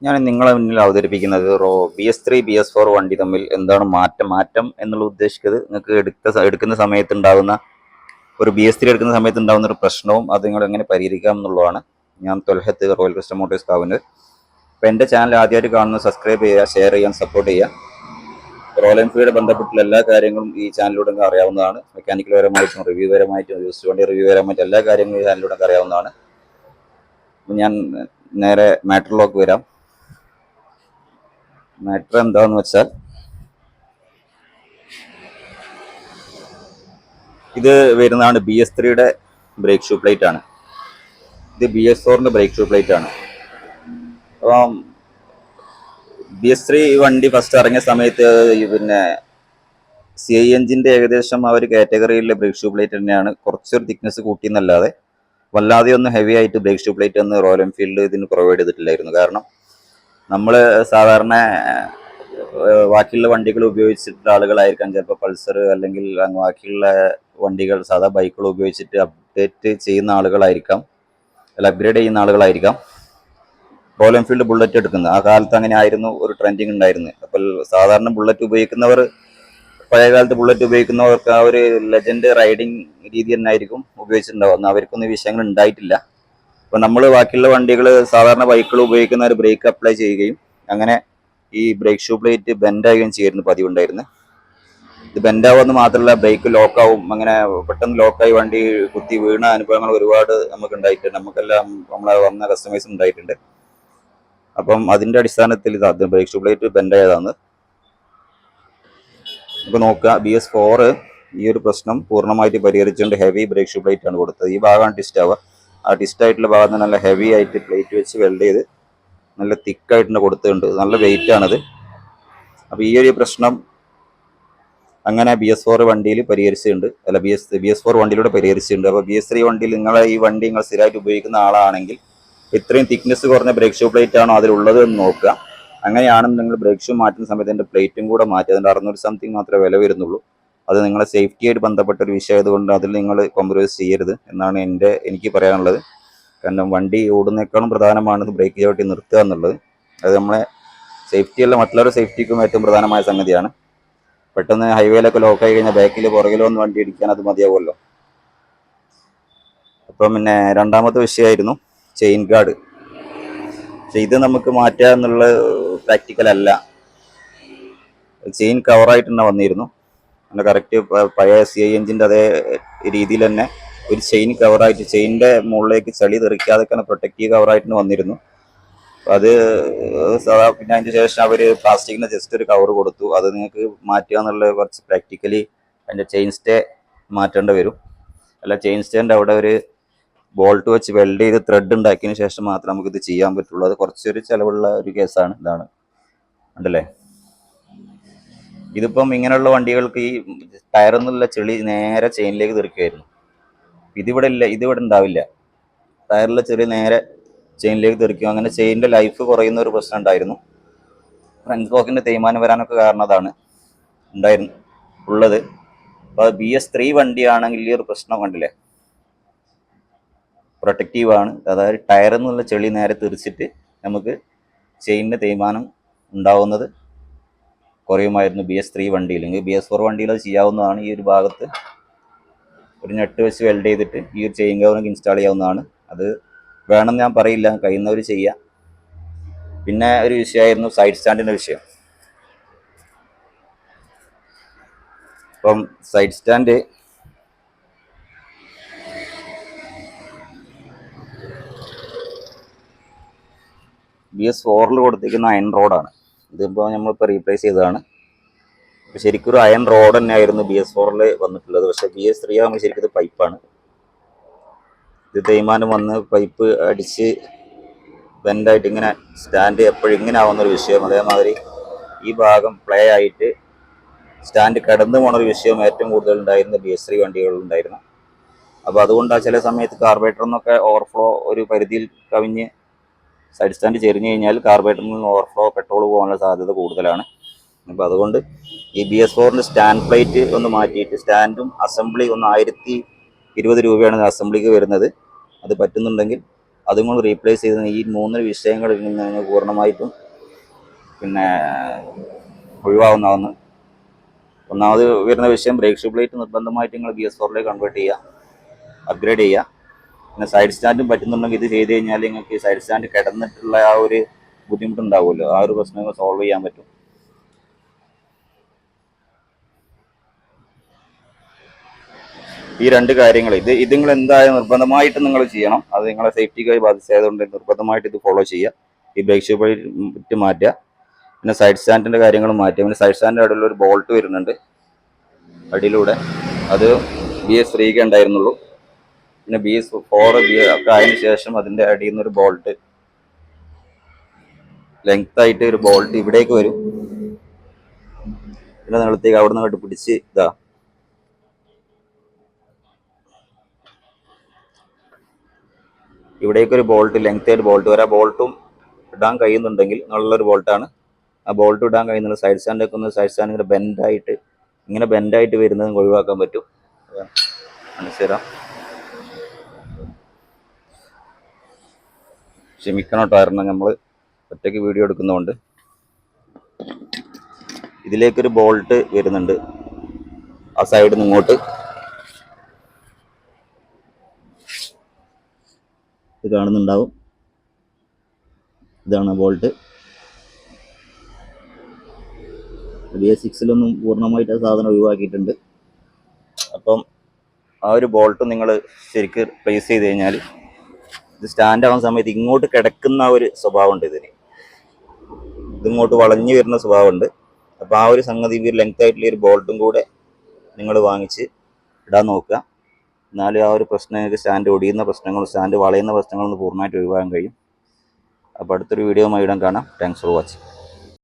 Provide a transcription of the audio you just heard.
ഞാൻ നിങ്ങളെ മുന്നിൽ അവതരിപ്പിക്കുന്നത് BS3 BS4 വണ്ടി തമ്മിൽ എന്താണ് മാറ്റം എന്നുള്ള ഉദ്ദേശിച്ചത് നിങ്ങൾക്ക് എടുക്കുന്ന സമയത്ത് ഉണ്ടാകുന്ന ഒരു BS3 എടുക്കുന്ന സമയത്ത് ഉണ്ടാകുന്ന ഒരു പ്രശ്നവും അത് നിങ്ങൾ എങ്ങനെ പരിഹരിക്കാം എന്നുള്ളതാണ്. ഞാൻ തൊൽഹത്ത്, റോയൽ കസ്റ്റം മോട്ടോഴ്സ് കാവനൂർ. അപ്പോൾ എൻ്റെ ചാനൽ ആദ്യമായിട്ട് കാണുന്നത് സബ്സ്ക്രൈബ് ചെയ്യുക, ഷെയർ ചെയ്യാൻ, സപ്പോർട്ട് ചെയ്യുക. റോയൽ എൻഫീൽഡ് ബന്ധപ്പെട്ടുള്ള എല്ലാ കാര്യങ്ങളും ഈ ചാനലിലൂടെ അറിയാവുന്നതാണ്. മെക്കാനിക്കൽ പരമായിട്ടും റിവ്യൂ പരമായിട്ടും യൂസ് വണ്ടി റിവ്യൂ പരമായിട്ടും എല്ലാ കാര്യങ്ങളും ഈ ചാനലിലൂടെ അറിയാവുന്നതാണ്. ഞാൻ നേരെ മാറ്ററിലേക്ക് വരാം. മാറ്റർ എന്താണെന്ന് വെച്ചാൽ, ഇത് വരുന്നതാണ് BS3യുടെ ബ്രേക്ക് ഷൂ പ്ലേറ്റ് ആണ്. ഇത് BS4ന്റെ ബ്രേക്ക് ഷൂ പ്ലേറ്റ് ആണ്. അപ്പം BS3 വണ്ടി ഫസ്റ്റ് ഇറങ്ങിയ സമയത്ത് പിന്നെ CI എഞ്ചിന്റെ ഏകദേശം ആ ഒരു കാറ്റഗറിയിലെ ബ്രേക്ക് ഷൂ പ്ലേറ്റ് തന്നെയാണ്. കുറച്ചൊരു തിക്നെസ് കൂട്ടിയെന്നല്ലാതെ വല്ലാതെ ഒന്നും ഹെവി ആയിട്ട് ബ്രേക്ക് ഷൂ പ്ലേറ്റ് ഒന്ന് റോയൽ എൻഫീൽഡ് ഇതിന് പ്രൊവൈഡ് ചെയ്തിട്ടില്ലായിരുന്നു. കാരണം നമ്മൾ സാധാരണ ബാക്കിയുള്ള വണ്ടികൾ ഉപയോഗിച്ചിട്ടുള്ള ആളുകളായിരിക്കാം, ചിലപ്പോൾ പൾസർ അല്ലെങ്കിൽ ബാക്കിയുള്ള വണ്ടികൾ സാധാ ബൈക്കുകൾ ഉപയോഗിച്ചിട്ട് അപ്ഡേറ്റ് ചെയ്യുന്ന ആളുകളായിരിക്കാം, അല്ല അപ്ഗ്രേഡ് ചെയ്യുന്ന ആളുകളായിരിക്കാം റോയൽ എൻഫീൽഡ് ബുള്ളറ്റ് എടുക്കുന്നത്. ആ കാലത്ത് അങ്ങനെ ആയിരുന്നു ഒരു ട്രെൻഡിങ് ഉണ്ടായിരുന്നത്. അപ്പോൾ സാധാരണ ബുള്ളറ്റ് ഉപയോഗിക്കുന്നവർ, പഴയ കാലത്ത് ബുള്ളറ്റ് ഉപയോഗിക്കുന്നവർക്ക് ആ ഒരു ലെജൻഡ് റൈഡിങ് രീതി തന്നെ ആയിരിക്കും ഉപയോഗിച്ചിട്ടുണ്ടാവുക. അവർക്കൊന്നും വിഷയങ്ങൾ ഉണ്ടായിട്ടില്ല. അപ്പോൾ നമ്മൾ ബാക്കിയുള്ള വണ്ടികൾ സാധാരണ ബൈക്കുകൾ ഉപയോഗിക്കുന്ന ഒരു ബ്രേക്ക് അപ്ലൈ ചെയ്യുകയും അങ്ങനെ ഈ ബ്രേക്ക് ഷൂ പ്ലേറ്റ് ബെൻഡാകുകയും ചെയ്യുന്ന പതിവുണ്ടായിരുന്നു. ഇത് ബെൻഡാവുമെന്ന് മാത്രമല്ല, ബ്രേക്ക് ലോക്കാവും. അങ്ങനെ പെട്ടെന്ന് ലോക്കായി വണ്ടി കുത്തി വീണ അനുഭവങ്ങൾ ഒരുപാട് നമുക്ക് ഉണ്ടായിട്ടുണ്ട്. നമുക്കെല്ലാം നമ്മളെ വന്ന കസ്റ്റമേഴ്സ് ഉണ്ടായിട്ടുണ്ട്. അപ്പം അതിൻ്റെ അടിസ്ഥാനത്തിൽ ഇത് ബ്രേക്ക് ഷൂ പ്ലേറ്റ് ബെൻഡായതാണ്. ഇപ്പോൾ നോക്കുക, BS4 ഈ ഒരു പ്രശ്നം പൂർണ്ണമായിട്ട് പരിഹരിച്ചുകൊണ്ട് ഹെവി ബ്രേക്ക് ഷൂ പ്ലേറ്റ് ആണ് കൊടുത്തത്. ഈ ഭാഗമാണ് ടിസ്റ്റ് ആവുക. ആ ടിസ്റ്റ് ആയിട്ടുള്ള ഭാഗത്ത് നല്ല ഹെവി ആയിട്ട് പ്ലേറ്റ് വെച്ച് വെൽഡ് ചെയ്ത് നല്ല തിക്കായിട്ട് കൊടുത്തിട്ടുണ്ട്. നല്ല വെയിറ്റ് ആണത്. അപ്പോൾ ഈ ഒരു പ്രശ്നം അങ്ങനെ BS4 വണ്ടിയിൽ പരിഹരിച്ചിട്ടുണ്ട്. അല്ല, BS4 വണ്ടിയിലൂടെ പരിഹരിച്ചിട്ടുണ്ട്. അപ്പോൾ BS3 വണ്ടിയിൽ നിങ്ങൾ ഈ വണ്ടി നിങ്ങൾ സ്ഥിരമായിട്ട് ഉപയോഗിക്കുന്ന ആളാണെങ്കിൽ ഇത്രയും തിക്നെസ് കുറഞ്ഞ ബ്രേക്ക് ഷൂ പ്ലേറ്റ് ആണോ അതിലുള്ളത് എന്ന് നോക്കുക. അങ്ങനെയാണെന്ന് നിങ്ങൾ ബ്രേക്ക് ഷൂ മാറ്റുന്ന സമയത്ത് എൻ്റെ പ്ലേറ്റും കൂടെ മാറ്റി. അതിൻ്റെ 600 സംതിങ് മാത്രമേ വില വരുന്നുള്ളൂ. അത് നിങ്ങളെ സേഫ്റ്റിയായിട്ട് ബന്ധപ്പെട്ട ഒരു വിഷയം ആയതുകൊണ്ട് അതിൽ നിങ്ങൾ കോംപ്രമൈസ് ചെയ്യരുത് എന്നാണ് എനിക്ക് പറയാനുള്ളത്. കാരണം വണ്ടി ഓടുന്നേക്കാളും പ്രധാനമാണ് ബ്രേക്ക് ചവിട്ടി നിർത്തുക എന്നുള്ളത്. അത് നമ്മളെ സേഫ്റ്റിയല്ല, മറ്റുള്ളവരുടെ സേഫ്റ്റിക്കും ഏറ്റവും പ്രധാനമായ സംഗതിയാണ്. പെട്ടെന്ന് ഹൈവേയിലൊക്കെ ലോക്കായി കഴിഞ്ഞാൽ ബാക്കിൽ പുറകിലോ ഒന്ന് വണ്ടി ഇടിക്കാൻ അത് മതിയാവുമല്ലോ. അപ്പം പിന്നെ രണ്ടാമത്തെ വിഷയമായിരുന്നു ചെയിൻ ഗാർഡ്. പക്ഷെ ഇത് നമുക്ക് മാറ്റുക എന്നുള്ള പ്രാക്ടിക്കൽ അല്ല. ചെയിൻ കവറായിട്ട് തന്നെ വന്നിരുന്നു. നല്ല കറക്റ്റ് പഴയ CI എഞ്ചിൻ്റെ അതേ രീതിയിൽ തന്നെ ഒരു ചെയിൻ കവറായിട്ട്, ചെയിനിൻ്റെ മുകളിലേക്ക് ചളി തെറിക്കാതെ പ്രൊട്ടക്റ്റീവ് കവറായിട്ട് വന്നിരുന്നു. അത് പിന്നെ അതിന് ശേഷം അവർ പ്ലാസ്റ്റിക്കിൻ്റെ ജസ്റ്റ് ഒരു കവർ കൊടുത്തു. അത് നിങ്ങൾക്ക് മാറ്റുക എന്നുള്ള കുറച്ച് പ്രാക്ടിക്കലി അതിൻ്റെ ചെയിൻ സ്റ്റേ മാറ്റേണ്ടി വരും. അല്ല, ചെയിൻ സ്റ്റേൻ്റെ അവിടെ ഒരു ബോൾട്ട് വെച്ച് വെൽഡ് ചെയ്ത് ത്രെഡ് ഉണ്ടാക്കിയതിന് ശേഷം മാത്രമേ നമുക്കിത് ചെയ്യാൻ പറ്റുള്ളൂ. അത് കുറച്ചൊരു ചിലവുള്ള ഒരു കേസാണ്. ഇതാണ് ഉണ്ടല്ലേ. ഇതിപ്പം ഇങ്ങനെയുള്ള വണ്ടികൾക്ക് ഈ ടയറിൽ നിന്നുള്ള ചെളി നേരെ ചെയിനിലേക്ക് തെറിക്കുമായിരുന്നു. ഇതിവിടെ ഇല്ല, ഇതിവിടെ ഉണ്ടാവില്ല. ടയറിലെ ചെളി നേരെ ചെയിനിലേക്ക് തെറിക്കും. അങ്ങനെ ചെയിനിൻ്റെ ലൈഫ് കുറയുന്ന ഒരു പ്രശ്നം ഉണ്ടായിരുന്നു. ഫ്രണ്ട് സ്പോക്കിൻ്റെ തേയ്മാനം വരാനൊക്കെ കാരണം അതാണ് ഉള്ളത്. അപ്പോൾ BS3 വണ്ടിയാണെങ്കിൽ ഈ ഒരു പ്രശ്നം കണ്ടില്ലേ, പ്രൊട്ടക്റ്റീവാണ്. അതായത് ടയറിൽ നിന്നുള്ള ചെളി നേരെ തെറിച്ചിട്ട് നമുക്ക് ചെയിനിൻ്റെ തേയ്മാനം ഉണ്ടാവുന്നത് കുറയുമായിരുന്നു BS3 വണ്ടിയിൽ. BS4 വണ്ടിയിൽ അത് ചെയ്യാവുന്നതാണ്. ഈ ഒരു ഭാഗത്ത് ഒരു നെറ്റ് വെച്ച് വെൽഡ് ചെയ്തിട്ട് ഈ ഒരു ചെയിൻ കവറിങ് ഇൻസ്റ്റാൾ ചെയ്യാവുന്നതാണ്. അത് വേണമെന്ന് ഞാൻ പറയില്ല, കഴിയുന്നവർ ചെയ്യാം. പിന്നെ ഒരു വിഷയമായിരുന്നു സൈഡ് സ്റ്റാൻഡിൻ്റെ വിഷയം. അപ്പം സൈഡ് സ്റ്റാൻഡ് BS4 കൊടുത്തിരിക്കുന്ന അയൺ റോഡാണ്. ഇതിപ്പോൾ നമ്മളിപ്പോൾ റീപ്ലേസ് ചെയ്തതാണ്. ശരിക്കും ഒരു അയൺ റോഡ് തന്നെയായിരുന്നു BS4 വന്നിട്ടുള്ളത്. പക്ഷേ BS3 ആകുമ്പോൾ ശരിക്കും ഇത് പൈപ്പാണ്. ഇത് തേയ്മാനം വന്ന് പൈപ്പ് അടിച്ച് ബെൻഡായിട്ട് ഇങ്ങനെ സ്റ്റാൻഡ് എപ്പോഴും ഇങ്ങനെ ആവുന്നൊരു വിഷയം. അതേമാതിരി ഈ ഭാഗം പ്ലേ ആയിട്ട് സ്റ്റാൻഡ് കിടന്നു പോകുന്നൊരു വിഷയം ഏറ്റവും കൂടുതൽ ഉണ്ടായിരുന്ന BS3 വണ്ടികളുണ്ടായിരുന്നു. അപ്പോൾ അതുകൊണ്ട് ചില സമയത്ത് കാർബറേറ്ററിൽ നിന്നൊക്കെ ഓവർഫ്ലോ ഒരു പരിധിയിൽ കവിഞ്ഞ് സൈഡ് സ്റ്റാൻഡ് ചെരിഞ്ഞു കഴിഞ്ഞാൽ കാർബറേറ്ററിൽ നിന്ന് ഓവർഫ്ലോ പെട്രോൾ പോകാനുള്ള സാധ്യത കൂടുതലാണ്. അപ്പോൾ അതുകൊണ്ട് ഈ BS4ൻ്റെ സ്റ്റാൻഡ് പ്ലേറ്റ് ഒന്ന് മാറ്റിയിട്ട് സ്റ്റാൻഡും അസംബ്ലി ഒന്ന് 1020 രൂപയാണ് അസംബ്ലിക്ക് വരുന്നത്. അത് പറ്റുന്നുണ്ടെങ്കിൽ അതും കൂടി റീപ്ലേസ് ചെയ്ത് ഈ 3 വിഷയങ്ങളിൽ നിന്ന് പൂർണ്ണമായിട്ടും പിന്നെ ഒഴിവാകുന്നതാണ്. ഒന്നാമത് വരുന്ന വിഷയം ബ്രേക്ക് ഷൂ പ്ലേറ്റ് നിർബന്ധമായിട്ട് നിങ്ങൾ BS4 കൺവേർട്ട് ചെയ്യുക, അപ്ഗ്രേഡ് ചെയ്യുക. പിന്നെ സൈഡ് സ്റ്റാൻഡും പറ്റുന്നുണ്ടെങ്കിൽ ഇത് ചെയ്ത് കഴിഞ്ഞാൽ നിങ്ങൾക്ക് സൈഡ് സ്റ്റാൻഡ് കിടന്നിട്ടുള്ള ആ ഒരു ബുദ്ധിമുട്ടുണ്ടാവുമല്ലോ, ആ ഒരു പ്രശ്നങ്ങൾ സോൾവ് ചെയ്യാൻ പറ്റും. ഈ 2 കാര്യങ്ങൾ ഇത് നിങ്ങൾ എന്തായാലും നിർബന്ധമായിട്ട് നിങ്ങൾ ചെയ്യണം. അത് നിങ്ങളെ സേഫ്റ്റിക്കായി ബാധിച്ചതുകൊണ്ട് നിർബന്ധമായിട്ട് ഇത് ഫോളോ ചെയ്യുക. ഈ ബ്രേക്ക് ഷൂ പ്ലേറ്റ് മാറ്റുക, പിന്നെ സൈഡ് സ്റ്റാൻഡിൻ്റെ കാര്യങ്ങൾ മാറ്റുക. പിന്നെ സൈഡ് സ്റ്റാൻഡിൻ്റെ അടിയിലുള്ള ഒരു ബോൾട്ട് വരുന്നുണ്ട് അടിയിലൂടെ, അത് BS3 ഉണ്ടായിരുന്നുള്ളൂ. പിന്നെ BS4 ഒക്കെ ആയതിനു ശേഷം അതിൻ്റെ അടിയിൽ നിന്നൊരു ബോൾട്ട് ലെങ്ത് ആയിട്ട് ഒരു ബോൾട്ട് ഇവിടേക്ക് വരും. പിന്നെ നിങ്ങളത്തേക്ക് അവിടെ നിന്ന് പിടിച്ച് ഇവിടേക്കൊരു ബോൾട്ട് ലെങ്ത് ആയിട്ട് ബോൾട്ട് വരാം. ബോൾട്ടും ഇടാൻ കഴിയുന്നുണ്ടെങ്കിൽ നല്ലൊരു ബോൾട്ടാണ്. ആ ബോൾട്ട് ഇടാൻ കഴിയുന്നുണ്ട്. സൈഡ് സ്റ്റാൻഡൊക്കെ ഒന്ന് സൈഡ് സ്റ്റാൻഡ് ഇങ്ങനെ ബെൻഡായിട്ട് വരുന്നത് ഒഴിവാക്കാൻ പറ്റും. മനസ്സിലാം, ക്ഷമിക്കണം കാരണം നമ്മൾ ഒറ്റയ്ക്ക് വീഡിയോ എടുക്കുന്നതുകൊണ്ട്. ഇതിലേക്കൊരു ബോൾട്ട് വരുന്നുണ്ട് ആ സൈഡിൽ നിന്ന് ഇങ്ങോട്ട്. ഇത് കാണുന്നുണ്ടാവും, ഇതാണ് ബോൾട്ട്. BS6 പൂർണ്ണമായിട്ട് സാധനം ഒഴിവാക്കിയിട്ടുണ്ട്. അപ്പം ആ ഒരു ബോൾട്ട് നിങ്ങൾ ശരിക്ക് പ്ലേസ് ചെയ്ത് കഴിഞ്ഞാൽ ഇത് സ്റ്റാൻഡ് ആവുന്ന സമയത്ത് ഇങ്ങോട്ട് കിടക്കുന്ന ഒരു സ്വഭാവമുണ്ട് ഇതിങ്ങോട്ട് വളഞ്ഞു വരുന്ന സ്വഭാവമുണ്ട്. അപ്പോൾ ആ ഒരു സംഗതി ലെങ്ത് ആയിട്ടുള്ള ഒരു ബോൾട്ടും കൂടെ നിങ്ങൾ വാങ്ങിച്ച് ഇടാൻ നോക്കുക. എന്നാലും ആ ഒരു പ്രശ്നം സ്റ്റാൻഡ് ഒടിയുന്ന പ്രശ്നങ്ങളും സ്റ്റാൻഡ് വളയുന്ന പ്രശ്നങ്ങളൊന്നും പൂർണ്ണമായിട്ട് ഒഴിവാക്കാൻ കഴിയും. അപ്പോൾ അടുത്തൊരു വീഡിയോ ഇടാൻ കാണാം. Thanks for watching.